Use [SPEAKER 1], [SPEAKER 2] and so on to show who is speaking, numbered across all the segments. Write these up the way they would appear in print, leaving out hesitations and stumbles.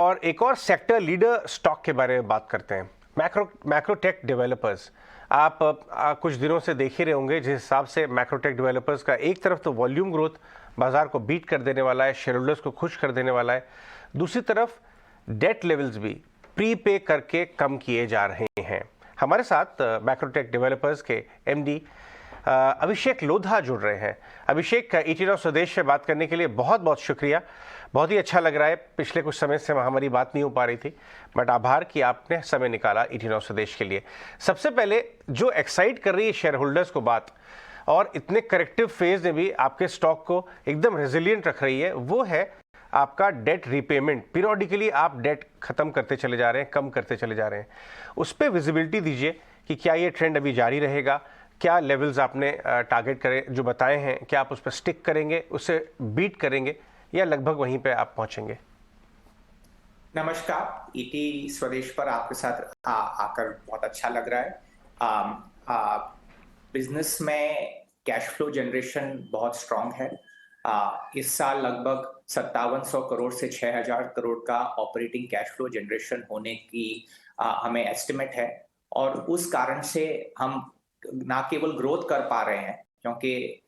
[SPEAKER 1] और एक और सेक्टर लीडर स्टॉक के बारे में बात करते हैं, मैक्रोटेक डेवलपर्स। आप कुछ दिनों से देख ही रहे होंगे जिस हिसाब से मैक्रोटेक डेवलपर्स का एक तरफ तो वॉल्यूम ग्रोथ बाजार को बीट कर देने वाला है, शेयर होल्डर्स को खुश कर देने वाला है, दूसरी तरफ डेट लेवल्स भी प्री पे करके कम किए जा रहे हैं। हमारे साथ मैक्रोटेक डेवलपर्स के एमडी अभिषेक लोधा जुड़ रहे हैं। अभिषेक, ET Now स्वदेश से बात करने के लिए बहुत बहुत शुक्रिया। बहुत ही अच्छा लग रहा है, पिछले कुछ समय से हमारी बात नहीं हो पा रही थी, बट आभार कि आपने समय निकाला ET Now स्वदेश के लिए। सबसे पहले जो एक्साइट कर रही है शेयर होल्डर्स को बात, और इतने करेक्टिव फेज में भी आपके स्टॉक को एकदम रेजिलियंट रख रही है, वो है आपका डेट रीपेमेंट। पीरियडिकली आप डेट खत्म करते चले जा रहे हैं, कम करते चले जा रहे हैं। उस पर विजिबिलिटी दीजिए कि क्या ये ट्रेंड अभी जारी रहेगा, क्या लेवल्स आपने टारगेट करे जो बताए हैं, क्या आप उस पर स्टिक करेंगे, उससे बीट करेंगे, या लगभग वहीं पे आप पहुंचेंगे?
[SPEAKER 2] नमस्कार, ET स्वदेश पर आपके साथ आकर बहुत अच्छा लग रहा है। बिजनेस में कैश फ्लो जनरेशन बहुत स्ट्रांग है। इस साल लगभग 5700 करोड़ से 6000 करोड़ का ऑपरेटिंग कैश फ्लो जनरेशन होने की हमें एस्टिमेट है, और उस कारण से हम ना केवल ग्रोथ कर पा रहे हैं, क्योंकि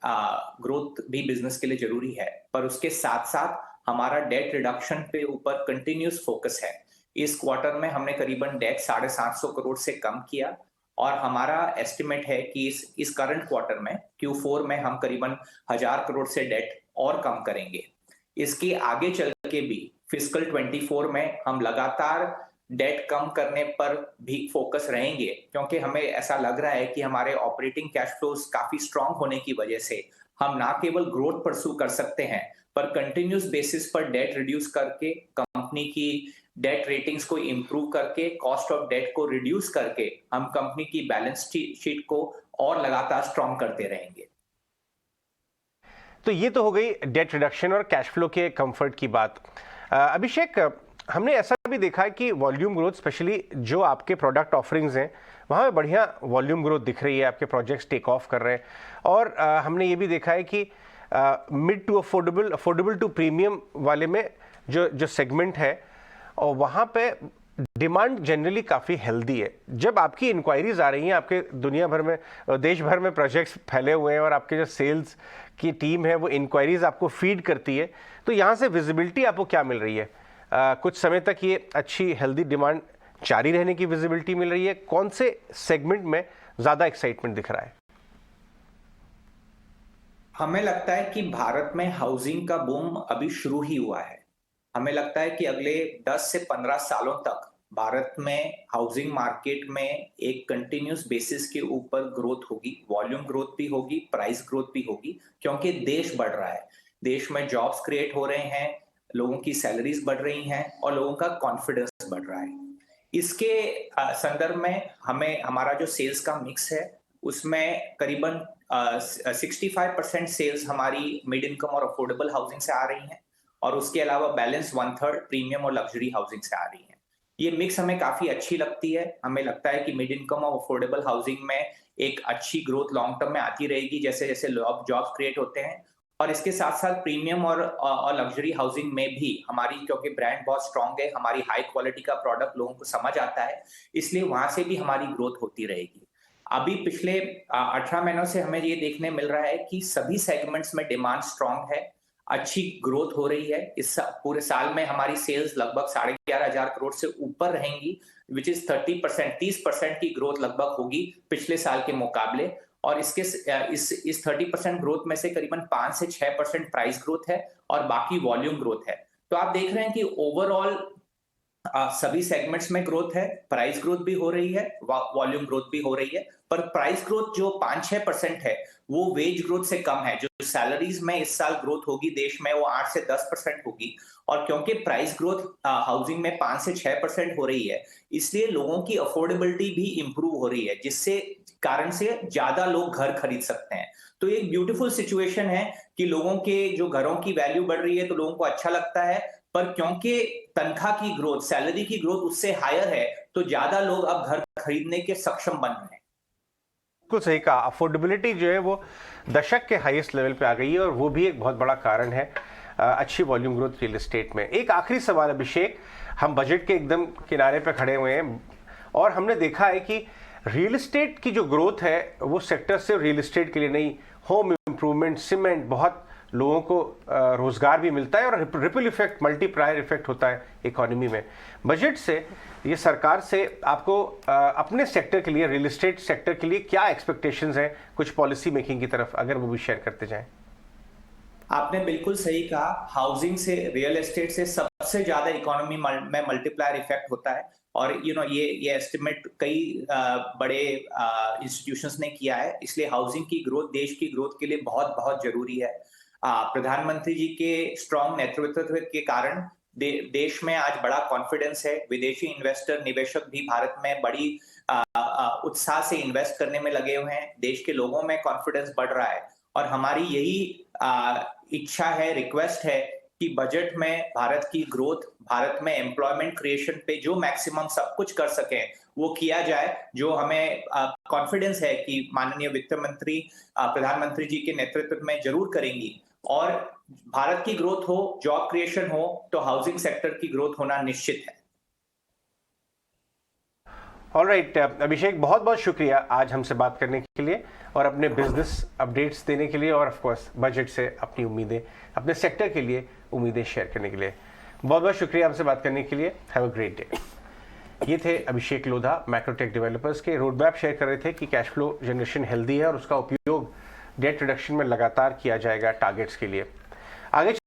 [SPEAKER 2] ग्रोथ भी बिजनेस के लिए जरूरी है, पर उसके साथ साथ हमारा डेट रिडक्शन पे ऊपर कंटिन्यूस फोकस है। इस क्वार्टर में हमने करीबन डेट 750 करोड़ से कम किया, और हमारा एस्टिमेट है कि इस करंट क्वार्टर में Q4 में हम करीबन 1000 करोड़ से डेट और कम करेंगे। इसके आगे चल के भी फिस्कल 24 में हम लगातार डेट कम करने पर भी फोकस रहेंगे, क्योंकि हमें ऐसा लग रहा है कि हमारे ऑपरेटिंग कैश फ्लोज काफी स्ट्रांग होने की वजह से हम ना केवल ग्रोथ परस्यू कर सकते हैं, पर कंटिन्यूस बेसिस पर डेट रिड्यूस करके, कंपनी की डेट रेटिंग्स को इंप्रूव करके, कॉस्ट ऑफ डेट को रिड्यूस करके हम कंपनी की बैलेंस शीट को और लगातार स्ट्रांग करते रहेंगे।
[SPEAKER 1] तो ये तो हो गई डेट रिडक्शन और कैश फ्लो के कंफर्ट की बात। अभिषेक, हमने ऐसा भी देखा है कि वॉल्यूम ग्रोथ, स्पेशली जो आपके प्रोडक्ट ऑफरिंग्स हैं वहाँ पे बढ़िया वॉल्यूम ग्रोथ दिख रही है, आपके प्रोजेक्ट्स टेक ऑफ कर रहे हैं। और हमने ये भी देखा है कि mid to affordable to premium वाले में जो सेगमेंट है, और वहाँ पे डिमांड जनरली काफ़ी हेल्दी है। जब आपकी इंक्वायरीज आ रही हैं, आपके दुनिया भर में, देश भर में प्रोजेक्ट्स फैले हुए हैं, और आपके जो सेल्स की टीम है वो इंक्वायरीज आपको फीड करती है, तो यहाँ से विजिबिलिटी आपको क्या मिल रही है? कुछ समय तक ये अच्छी हेल्दी डिमांड जारी रहने की विजिबिलिटी मिल रही है? कौन से सेगमेंट में ज़्यादा एक्साइटमेंट दिख रहा है?
[SPEAKER 2] हमें लगता है कि भारत में हाउसिंग का बूम अभी शुरू ही हुआ है। हमें लगता है कि अगले 10 से 15 सालों तक भारत में हाउसिंग मार्केट में एक कंटिन्यूस बेसिस के ऊपर ग्रोथ होगी, वॉल्यूम ग्रोथ भी होगी, प्राइस ग्रोथ भी होगी, क्योंकि देश बढ़ रहा है, देश में जॉब्स क्रिएट हो रहे हैं, लोगों की सैलरीज बढ़ रही हैं, और लोगों का कॉन्फिडेंस बढ़ रहा है। इसके संदर्भ में हमारा जो सेल्स का मिक्स है उसमें करीबन 65% सेल्स हमारी मिड इनकम और अफोर्डेबल हाउसिंग से आ रही हैं, और उसके अलावा बैलेंस 1/3 प्रीमियम और लग्जरी हाउसिंग से आ रही है। ये मिक्स हमें काफी अच्छी लगती है। हमें लगता है कि मिड इनकम और अफोर्डेबल हाउसिंग में एक अच्छी ग्रोथ लॉन्ग टर्म में आती रहेगी, जैसे जैसे जॉब्स क्रिएट होते हैं। और इसके साथ साथ प्रीमियम और लग्जरी हाउसिंग में भी हमारी, क्योंकि ब्रांड बहुत स्ट्रांग है, हमारी हाई क्वालिटी का प्रोडक्ट लोगों को समझ आता है, इसलिए वहां से भी हमारी ग्रोथ होती रहेगी। अभी पिछले 18 महीनों से हमें ये देखने मिल रहा है कि सभी सेगमेंट्स में डिमांड स्ट्रांग है, अच्छी ग्रोथ हो रही है। इस पूरे साल में हमारी सेल्स लगभग 11,500 करोड़ से ऊपर रहेंगी, विच इज 30% की ग्रोथ लगभग होगी पिछले साल के मुकाबले। और इस 30% ग्रोथ में से करीबन 5 से 6% प्राइस ग्रोथ है, और बाकी वॉल्यूम ग्रोथ है। तो आप देख रहे हैं कि ओवरऑल सभी सेगमेंट्स में ग्रोथ है, प्राइस ग्रोथ भी हो रही है, वॉल्यूम ग्रोथ भी हो रही है, पर प्राइस ग्रोथ जो 5-6% है वो वेज ग्रोथ से कम है। जो सैलरीज में इस साल ग्रोथ होगी देश में, वो 8 से 10% होगी, और क्योंकि प्राइस ग्रोथ हाउसिंग में 5 से 6% हो रही है, इसलिए लोगों की अफोर्डेबिलिटी भी इंप्रूव हो रही है, जिससे कारण से ज्यादा लोग घर खरीद सकते हैं। तो एक ब्यूटीफुल सिचुएशन है कि लोगों के जो घरों की वैल्यू बढ़ रही है तो लोगों को अच्छा लगता है, पर क्योंकि तनख्वाह की ग्रोथ, सैलरी की ग्रोथ उससे हायर है, तो ज्यादा लोग अब घर खरीदने के सक्षम बन रहे हैं।
[SPEAKER 1] बिल्कुल सही कहा, अफोर्डेबिलिटी जो है वो दशक के हाईएस्ट लेवल पे आ गई है, और वो भी एक बहुत बड़ा कारण है अच्छी वॉल्यूम ग्रोथ रियल एस्टेट में। एक आखिरी सवाल अभिषेक, हम बजट के एकदम किनारे पे खड़े हुए हैं और हमने देखा है कि रियल एस्टेट की जो ग्रोथ है वो सेक्टर सिर्फ रियल एस्टेट के लिए नहीं, होम इम्प्रूवमेंट, सीमेंट, बहुत लोगों को रोजगार भी मिलता है और रिपल इफेक्ट, मल्टीप्लायर इफेक्ट होता है इकोनॉमी में। बजट से, ये सरकार से आपको अपने सेक्टर के लिए, रियल एस्टेट सेक्टर के लिए क्या एक्सपेक्टेशंस हैं कुछ पॉलिसी मेकिंग की तरफ, अगर वो भी शेयर करते जाएं।
[SPEAKER 2] आपने बिल्कुल सही कहा, हाउसिंग से, रियल एस्टेट से सबसे ज्यादा इकोनॉमी में मल्टीप्लायर इफेक्ट होता है। और ये एस्टिमेट कई बड़े इंस्टीट्यूशंस ने किया है। इसलिए हाउसिंग की ग्रोथ देश की ग्रोथ के लिए बहुत बहुत जरूरी है। प्रधानमंत्री जी के स्ट्रॉन्ग नेतृत्व के कारण देश में आज बड़ा कॉन्फिडेंस है। विदेशी इन्वेस्टर, निवेशक भी भारत में बड़ी उत्साह से इन्वेस्ट करने में लगे हुए हैं। देश के लोगों में कॉन्फिडेंस बढ़ रहा है और हमारी यही इच्छा है, रिक्वेस्ट है कि बजट में भारत की ग्रोथ, भारत में एम्प्लॉयमेंट क्रिएशन पे जो मैक्सिमम सब कुछ कर सके वो किया जाए, जो हमें कॉन्फिडेंस है कि माननीय वित्त मंत्री प्रधानमंत्री जी के नेतृत्व में जरूर करेंगी। और भारत की ग्रोथ हो, जॉब क्रिएशन हो, तो हाउसिंग सेक्टर की ग्रोथ होना निश्चित है।
[SPEAKER 1] ऑलराइट, अभिषेक, बहुत बहुत शुक्रिया आज हमसे बात करने के लिए और अपने बिजनेस अपडेट्स देने के लिए, और ऑफ कोर्स बजट से अपनी उम्मीदें, अपने सेक्टर के लिए उम्मीदें शेयर करने के लिए। बहुत बहुत शुक्रिया हमसे बात करने के लिए। Have a great day. ये थे अभिषेक लोधा, मैक्रोटेक डेवलपर्स के। रोड मैप शेयर कर रहे थे कि कैश फ्लो जनरेशन हेल्दी है और उसका उपयोग डेट रिडक्शन में लगातार किया जाएगा टारगेट्स के लिए। आगे